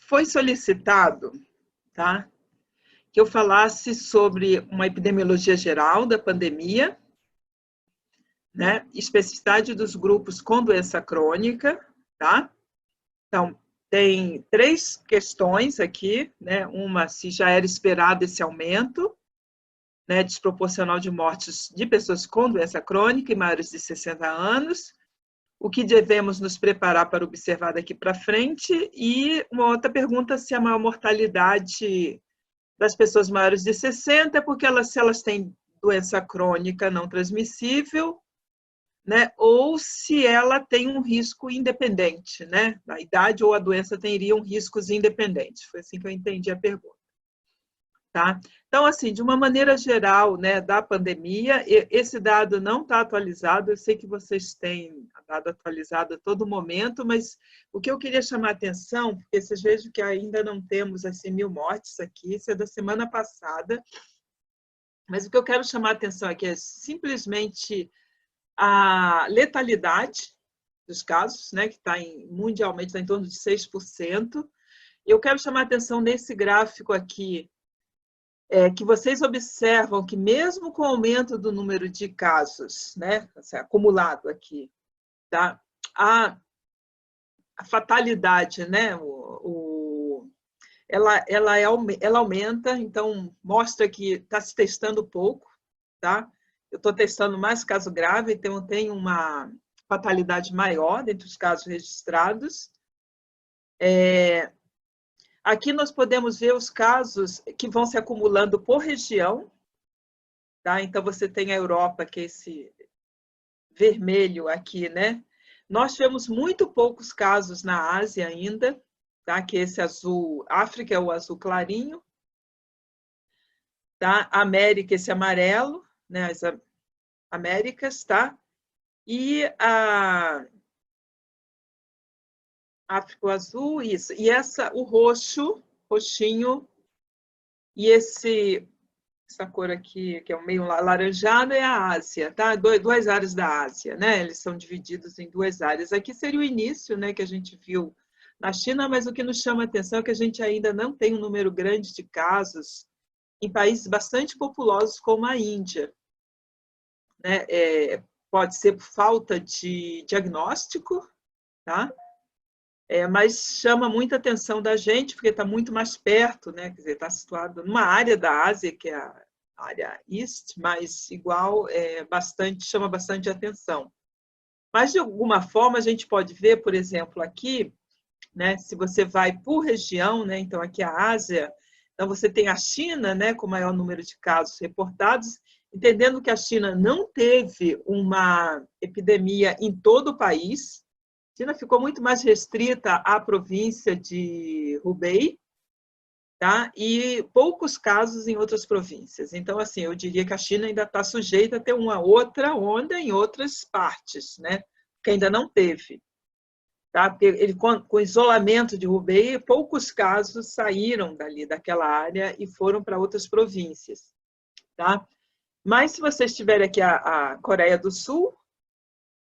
foi solicitado, tá, que eu falasse sobre uma epidemiologia geral da pandemia, né, especificidade dos grupos com doença crônica, tá? Então, tem 3 questões aqui, né? Uma, se já era esperado esse aumento, né, desproporcional de mortes de pessoas com doença crônica e maiores de 60 anos, o que devemos nos preparar para observar daqui para frente, e uma outra pergunta, se a maior mortalidade das pessoas maiores de 60 é porque se elas têm doença crônica não transmissível, né, ou se ela tem um risco independente, né, a idade ou a doença teriam riscos independentes. Foi assim que eu entendi a pergunta. Tá? Então, assim, de uma maneira geral, né, da pandemia, esse dado não está atualizado, eu sei que vocês têm dado atualizado a todo momento, mas o que eu queria chamar a atenção, porque vocês vejam que ainda não temos as 100.000 mortes aqui, isso é da semana passada, mas o que eu quero chamar a atenção aqui é simplesmente a letalidade dos casos, né, que está mundialmente está em torno de 6%. Eu quero chamar a atenção nesse gráfico aqui, que vocês observam que mesmo com o aumento do número de casos, né, assim, acumulado aqui, tá, a fatalidade, né, ela aumenta, então mostra que está se testando pouco, tá? Eu estou testando mais caso grave, então tem uma fatalidade maior dentre os casos registrados. Aqui nós podemos ver os casos que vão se acumulando por região, tá? Então você tem a Europa, que é esse vermelho aqui, né? Nós tivemos muito poucos casos na Ásia ainda, tá? Que é esse azul, África é o azul clarinho, tá? América, esse amarelo, né? As Américas, tá? E a África, o azul, isso. E o roxo, roxinho, e essa cor aqui, que é o meio alaranjado, é a Ásia, tá? Duas áreas da Ásia, né? Eles são divididos em 2 áreas. Aqui seria o início, né, que a gente viu na China, mas o que nos chama a atenção é que a gente ainda não tem um número grande de casos em países bastante populosos como a Índia, né? Pode ser por falta de diagnóstico, tá? Mas chama muita atenção da gente, porque está muito mais perto, né? Quer dizer, está situado numa área da Ásia, que é a área East, mas igual chama bastante atenção. Mas, de alguma forma, a gente pode ver, por exemplo, aqui, né, se você vai por região, né, então aqui a Ásia, então você tem a China, né, com o maior número de casos reportados, entendendo que a China não teve uma epidemia em todo o país. A China ficou muito mais restrita à província de Hubei, tá? E poucos casos em outras províncias. Então, assim, eu diria que a China ainda está sujeita a ter uma outra onda em outras partes, né? Que ainda não teve. Tá? Porque ele, com o isolamento de Hubei, poucos casos saíram daquela área e foram para outras províncias. Tá? Mas, se vocês tiverem aqui a Coreia do Sul,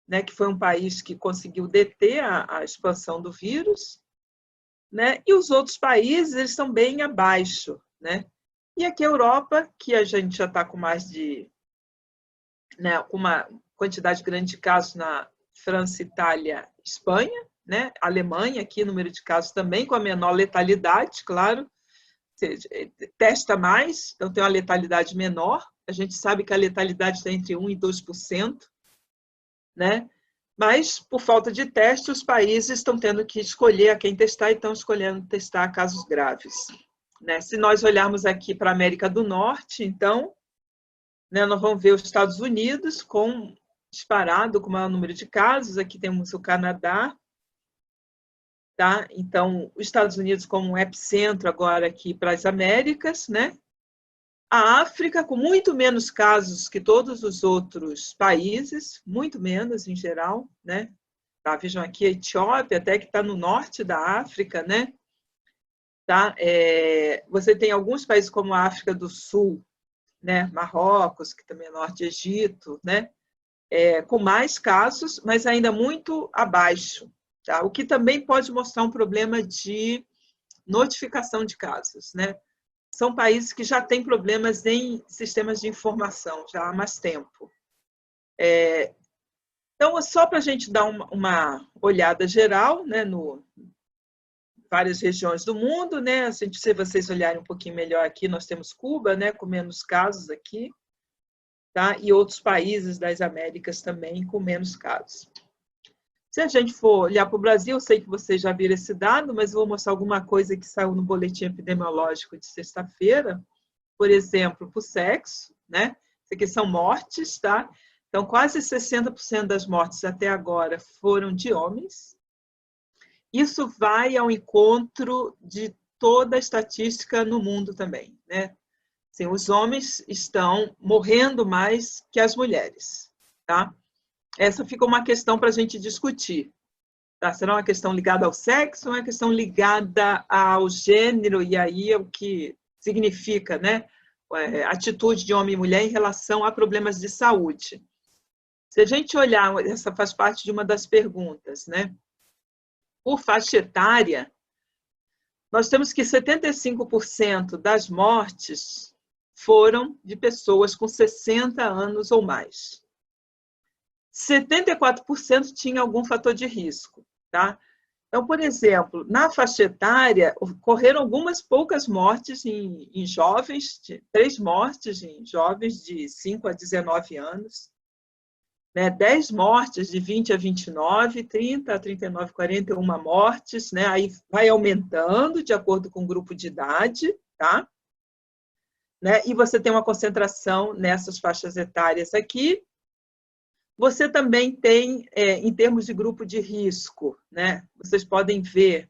né, que foi um país que conseguiu deter a expansão do vírus, né, e os outros países eles estão bem abaixo. Né? E aqui a Europa, que a gente já está com mais de... Né, uma quantidade grande de casos na França, Itália, Espanha, né? Alemanha, aqui, número de casos também, com a menor letalidade, claro, testa mais, então tem uma letalidade menor, a gente sabe que a letalidade está entre 1% e 2%, né? Mas, por falta de teste, os países estão tendo que escolher a quem testar e estão escolhendo testar casos graves. Né? Se nós olharmos aqui para a América do Norte, então, né, nós vamos ver os Estados Unidos disparado com o maior número de casos, aqui temos o Canadá, tá? Então, os Estados Unidos como um epicentro agora aqui para as Américas, né? A África com muito menos casos que todos os outros países, muito menos em geral, né? Tá, vejam aqui a Etiópia, até que está no norte da África, né? Tá? Você tem alguns países como a África do Sul, né? Marrocos, que também é norte, Egito, né? Com mais casos, mas ainda muito abaixo. Tá? O que também pode mostrar um problema de notificação de casos, né? São países que já têm problemas em sistemas de informação, já há mais tempo. Então, só para a gente dar uma olhada geral, né, no várias regiões do mundo, né? Se vocês olharem um pouquinho melhor aqui, nós temos Cuba, né, com menos casos aqui, tá? E outros países das Américas também com menos casos. Se a gente for olhar para o Brasil, eu sei que vocês já viram esse dado, mas eu vou mostrar alguma coisa que saiu no boletim epidemiológico de sexta-feira. Por exemplo, para o sexo, né? Isso aqui são mortes, tá? Então, quase 60% das mortes até agora foram de homens. Isso vai ao encontro de toda a estatística no mundo também, né? Assim, os homens estão morrendo mais que as mulheres, tá? Essa fica uma questão para a gente discutir. Tá? Será uma questão ligada ao sexo ou uma questão ligada ao gênero, e aí é o que significa, né? Atitude de homem e mulher em relação a problemas de saúde. Se a gente olhar, essa faz parte de uma das perguntas, né? Por faixa etária, nós temos que 75% das mortes foram de pessoas com 60 anos ou mais. 74% tinha algum fator de risco, tá? Então, por exemplo, na faixa etária, ocorreram algumas poucas mortes em jovens, 3 mortes em jovens de 5 a 19 anos, né? 10 mortes de 20 a 29, 30 a 39, 41 mortes, né? Aí vai aumentando de acordo com o grupo de idade, tá? Né? E você tem uma concentração nessas faixas etárias aqui. Você também tem, em termos de grupo de risco, né? Vocês podem ver,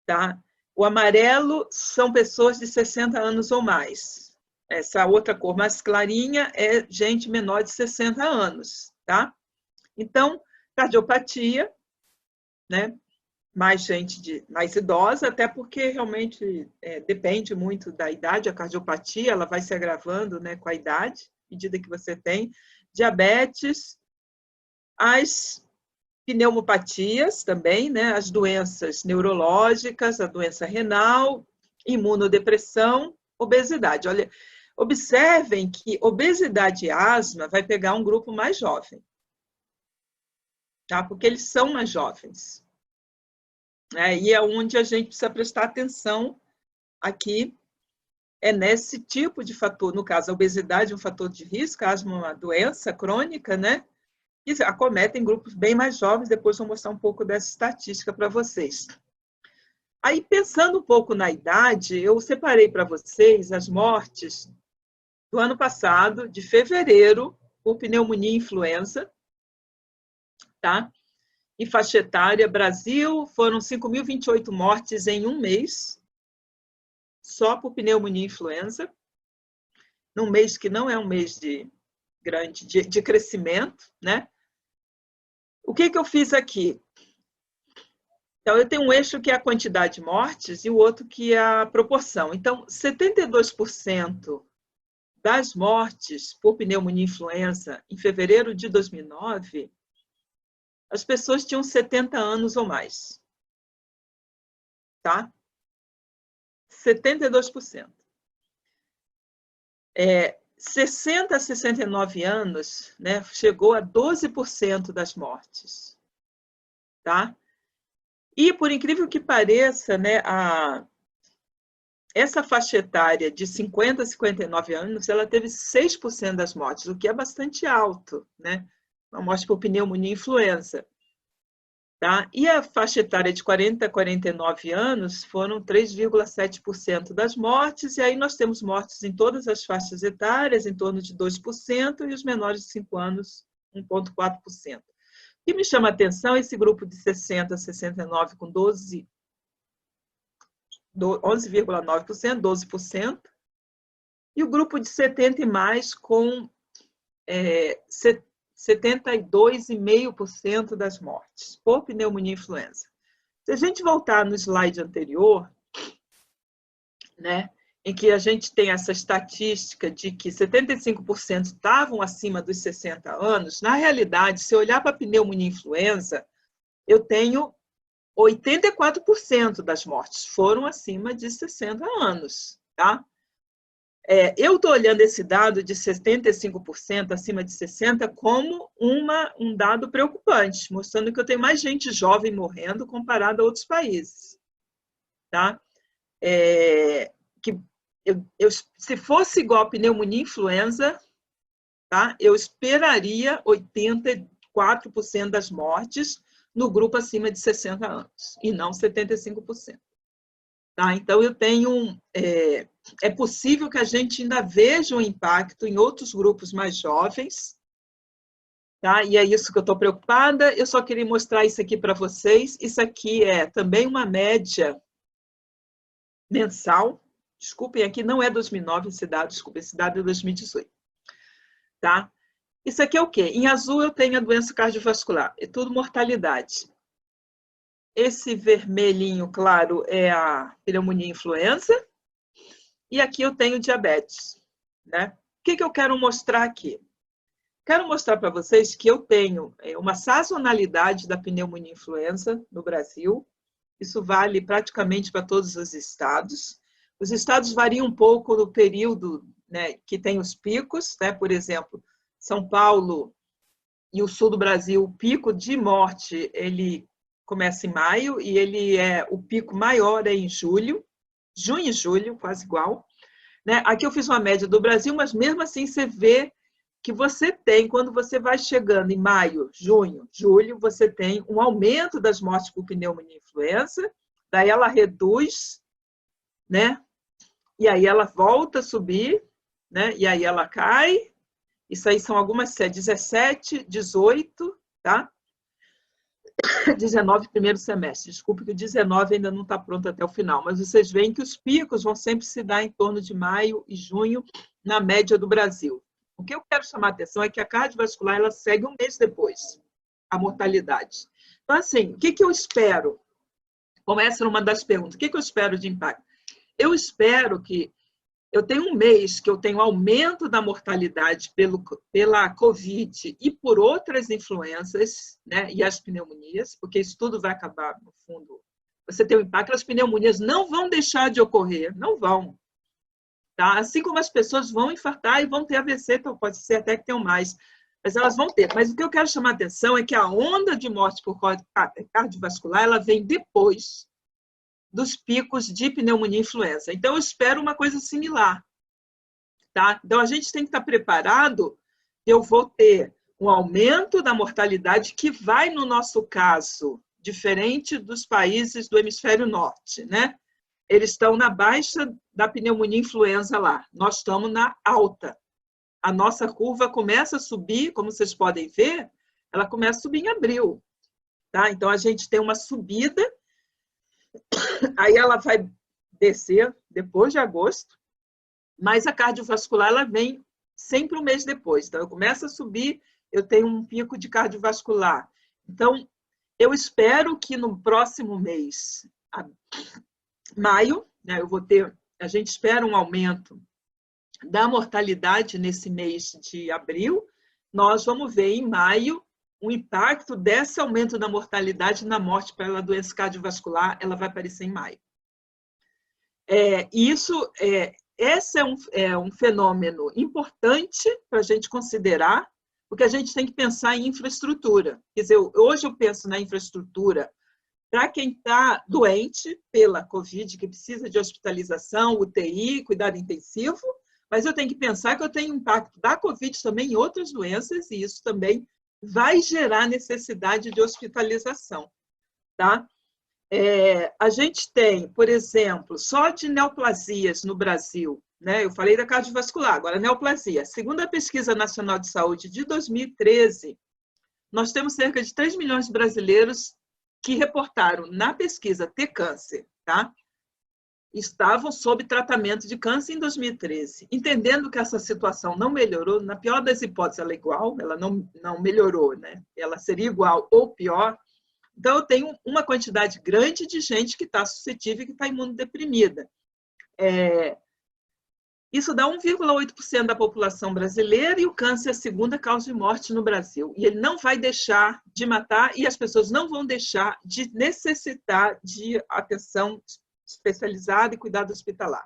tá? O amarelo são pessoas de 60 anos ou mais. Essa outra cor mais clarinha é gente menor de 60 anos, tá? Então, cardiopatia, né? Mais gente mais idosa, até porque realmente depende muito da idade, a cardiopatia, ela vai se agravando, né, com a idade, à medida que você tem. Diabetes, as pneumopatias também, né? As doenças neurológicas, a doença renal, imunodepressão, obesidade. Olha, observem que obesidade e asma vai pegar um grupo mais jovem, tá? Porque eles são mais jovens. E é onde a gente precisa prestar atenção aqui, é nesse tipo de fator. No caso, a obesidade é um fator de risco, a asma é uma doença crônica, né? Que acometem grupos bem mais jovens. Depois vou mostrar um pouco dessa estatística para vocês. Aí, pensando um pouco na idade, eu separei para vocês as mortes do ano passado, de fevereiro, por pneumonia e influenza, tá? Em faixa etária, Brasil, foram 5.028 mortes em um mês, só por pneumonia e influenza, num mês que não é um mês de crescimento, né? O que eu fiz aqui? Então, eu tenho um eixo que é a quantidade de mortes e o outro que é a proporção. Então, 72% das mortes por pneumonia e influenza em fevereiro de 2009, as pessoas tinham 70 anos ou mais. Tá? 72%. 60 a 69 anos, né, chegou a 12% das mortes. Tá? E, por incrível que pareça, né, essa faixa etária de 50 a 59 anos, ela teve 6% das mortes, o que é bastante alto, né? Uma morte por pneumonia e influenza. Tá? E a faixa etária de 40 a 49 anos foram 3,7% das mortes, e aí nós temos mortes em todas as faixas etárias, em torno de 2%, e os menores de 5 anos, 1,4%. O que me chama a atenção é esse grupo de 60 a 69 com 11,9%, 12%, e o grupo de 70 e mais com 72,5% das mortes por pneumonia e influenza. Se a gente voltar no slide anterior, né, em que a gente tem essa estatística de que 75% estavam acima dos 60 anos, na realidade, se eu olhar para a pneumonia e influenza, eu tenho 84% das mortes foram acima de 60 anos, tá? Eu estou olhando esse dado de 75% acima de 60 como um dado preocupante, mostrando que eu tenho mais gente jovem morrendo comparado a outros países. Tá? Se fosse igual a pneumonia e influenza, tá? Eu esperaria 84% das mortes no grupo acima de 60 anos, e não 75%. Tá? Então, eu tenho... É possível que a gente ainda veja um impacto em outros grupos mais jovens, tá? E é isso que eu estou preocupada. Eu só queria mostrar isso aqui para vocês. Isso aqui é também uma média mensal. Desculpem, aqui não é 2009 esse dado, desculpa, esse dado é 2018. Tá? Isso aqui é o quê? Em azul eu tenho a doença cardiovascular, é tudo mortalidade. Esse vermelhinho claro é a pneumonia e influenza. E aqui eu tenho diabetes. Né? O que eu quero mostrar aqui? Quero mostrar para vocês que eu tenho uma sazonalidade da pneumonia e influenza no Brasil. Isso vale praticamente para todos os estados. Os estados variam um pouco no período, né, que tem os picos. Né? Por exemplo, São Paulo e o sul do Brasil, o pico de morte ele começa em maio e o pico maior é em julho. Junho e julho, quase igual. Né? Aqui eu fiz uma média do Brasil, mas mesmo assim você vê que você tem, quando você vai chegando em maio, junho, julho, você tem um aumento das mortes por pneumonia e influenza, daí ela reduz, né? E aí ela volta a subir, né? E aí ela cai. Isso aí são algumas, 17, 18, tá? 19, primeiro semestre. Desculpe que o 19 ainda não está pronto até o final, mas vocês veem que os picos vão sempre se dar em torno de maio e junho, na média do Brasil. O que eu quero chamar a atenção é que a cardiovascular ela segue um mês depois, a mortalidade. Então, assim, o que eu espero? Como essa era uma das perguntas, o que eu espero de impacto? Eu espero que eu tenho um mês que eu tenho aumento da mortalidade pela Covid e por outras influências, né, e as pneumonias, porque isso tudo vai acabar, no fundo, você tem um impacto, as pneumonias não vão deixar de ocorrer, não vão. Tá? Assim como as pessoas vão infartar e vão ter AVC, então pode ser até que tenham mais, mas elas vão ter. Mas o que eu quero chamar a atenção é que a onda de morte por cardiovascular ela vem depois dos picos de pneumonia e influenza. Então, eu espero uma coisa similar. Tá? Então, a gente tem que estar preparado. Eu vou ter um aumento da mortalidade que vai, no nosso caso, diferente dos países do hemisfério norte, né? Eles estão na baixa da pneumonia e influenza lá. Nós estamos na alta. A nossa curva começa a subir, como vocês podem ver, ela começa a subir em abril. Tá? Então, a gente tem uma subida, aí ela vai descer depois de agosto, mas a cardiovascular ela vem sempre um mês depois. Então, eu começo a subir, eu tenho um pico de cardiovascular. Então, eu espero que no próximo mês, maio, né, a gente espera um aumento da mortalidade nesse mês de abril, nós vamos ver em maio um impacto desse aumento da mortalidade na morte pela doença cardiovascular, ela vai aparecer em maio. Esse é um fenômeno importante para a gente considerar, porque a gente tem que pensar em infraestrutura. Quer dizer, hoje eu penso na infraestrutura para quem está doente pela Covid, que precisa de hospitalização, UTI, cuidado intensivo, mas eu tenho que pensar que eu tenho impacto da Covid também em outras doenças, e isso também vai gerar necessidade de hospitalização. Tá? A gente tem, por exemplo, só de neoplasias no Brasil, né? Eu falei da cardiovascular, agora neoplasia. Segundo a Pesquisa Nacional de Saúde de 2013, nós temos cerca de 3 milhões de brasileiros que reportaram na pesquisa ter câncer, tá? Estavam sob tratamento de câncer em 2013. Entendendo que essa situação não melhorou, na pior das hipóteses ela é igual, ela não melhorou, né? Ela seria igual ou pior. Então, eu tenho uma quantidade grande de gente que está suscetível e que está imunodeprimida. Isso dá 1,8% da população brasileira e o câncer é a segunda causa de morte no Brasil. E ele não vai deixar de matar e as pessoas não vão deixar de necessitar de atenção especializada e cuidado hospitalar.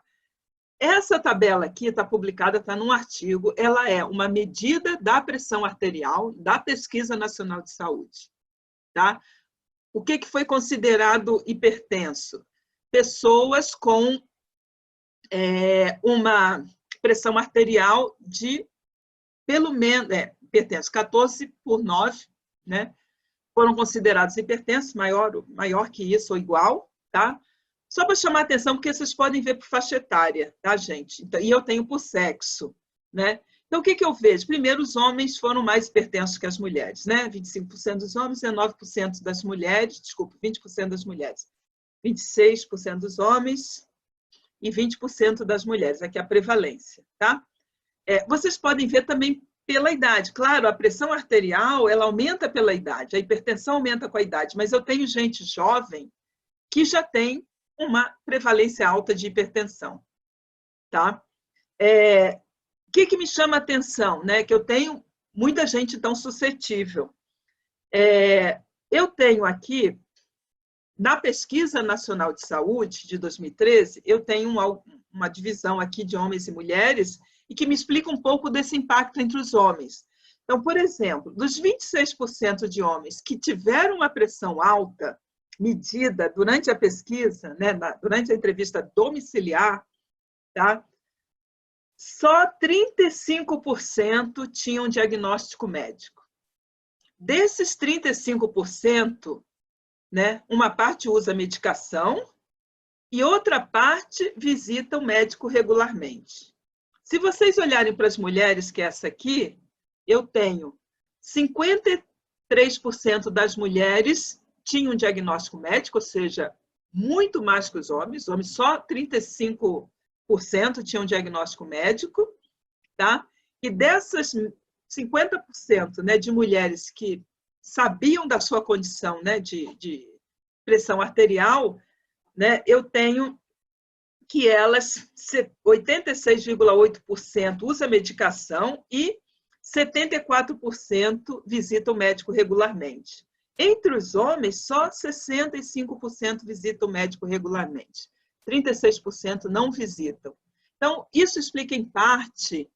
Essa tabela aqui está publicada, está num artigo, ela é uma medida da pressão arterial da Pesquisa Nacional de Saúde. Tá? O que foi considerado hipertenso? Pessoas com uma pressão arterial de pelo menos, hipertenso, 14/9, né? Foram considerados hipertensos, maior que isso ou igual, tá? Só para chamar a atenção, porque vocês podem ver por faixa etária, tá, gente? Então, e eu tenho por sexo, né? Então, o que eu vejo? Primeiro, os homens foram mais hipertensos que as mulheres, né? 25% dos homens, 19% das mulheres, desculpa, 20% das mulheres, 26% dos homens e 20% das mulheres, aqui a prevalência, tá? Vocês podem ver também pela idade. Claro, a pressão arterial, ela aumenta pela idade, a hipertensão aumenta com a idade, mas eu tenho gente jovem que já tem uma prevalência alta de hipertensão, tá? O que me chama a atenção, né? Que eu tenho muita gente tão suscetível. Eu tenho aqui, na Pesquisa Nacional de Saúde de 2013, eu tenho uma divisão aqui de homens e mulheres e que me explica um pouco desse impacto entre os homens. Então, por exemplo, dos 26% de homens que tiveram uma pressão alta medida durante a pesquisa, né, durante a entrevista domiciliar, tá? Só 35% tinham diagnóstico médico. Desses 35%, né, uma parte usa medicação e outra parte visita o médico regularmente. Se vocês olharem para as mulheres, que é essa aqui, eu tenho 53% das mulheres tinham um diagnóstico médico, ou seja, muito mais que os homens só 35% tinham um diagnóstico médico, tá? E dessas 50%, né, de mulheres que sabiam da sua condição, né, de pressão arterial, né, eu tenho que elas, 86,8% usa medicação e 74% visita o médico regularmente. Entre os homens, só 65% visitam o médico regularmente. 36% não visitam. Então, isso explica, em parte,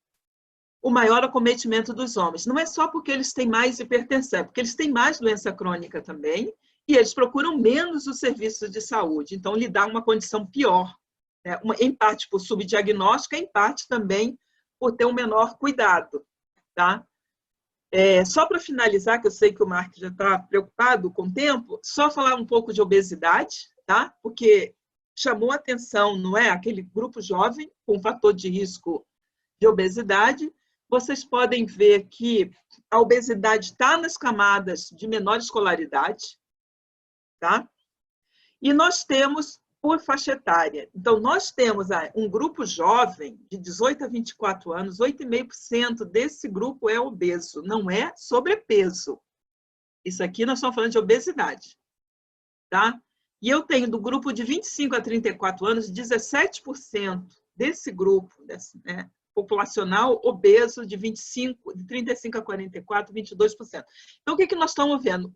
o maior acometimento dos homens. Não é só porque eles têm mais hipertensão, é porque eles têm mais doença crônica também e eles procuram menos os serviços de saúde. Então, lhe dá uma condição pior. Né? Em parte por subdiagnóstico, em parte também por ter um menor cuidado. Tá? Só para finalizar, que eu sei que o Mark já está preocupado com o tempo, só falar um pouco de obesidade, tá? Porque chamou a atenção, não é? Aquele grupo jovem com fator de risco de obesidade. Vocês podem ver que a obesidade está nas camadas de menor escolaridade, tá? E nós temos por faixa etária. Então, nós temos um grupo jovem, de 18 a 24 anos, 8,5% desse grupo é obeso, não é sobrepeso. Isso aqui nós estamos falando de obesidade. Tá? E eu tenho do grupo de 25 a 34 anos, 17% desse grupo, né, populacional obeso, de 35 a 44, 22%. Então, o que nós estamos vendo?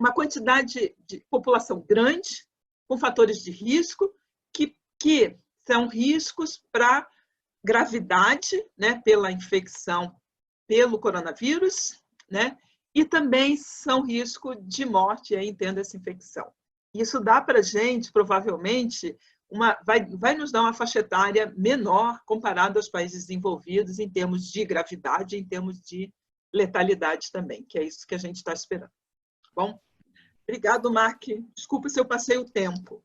Uma quantidade de população grande, com fatores de risco, que são riscos para gravidade, né, pela infecção pelo coronavírus, né, e também são risco de morte, aí entenda essa infecção. Isso dá para a gente, provavelmente, vai nos dar uma faixa etária menor comparado aos países desenvolvidos em termos de gravidade, em termos de letalidade também, que é isso que a gente está esperando. Bom? Obrigado, Mark. Desculpa se eu passei o tempo.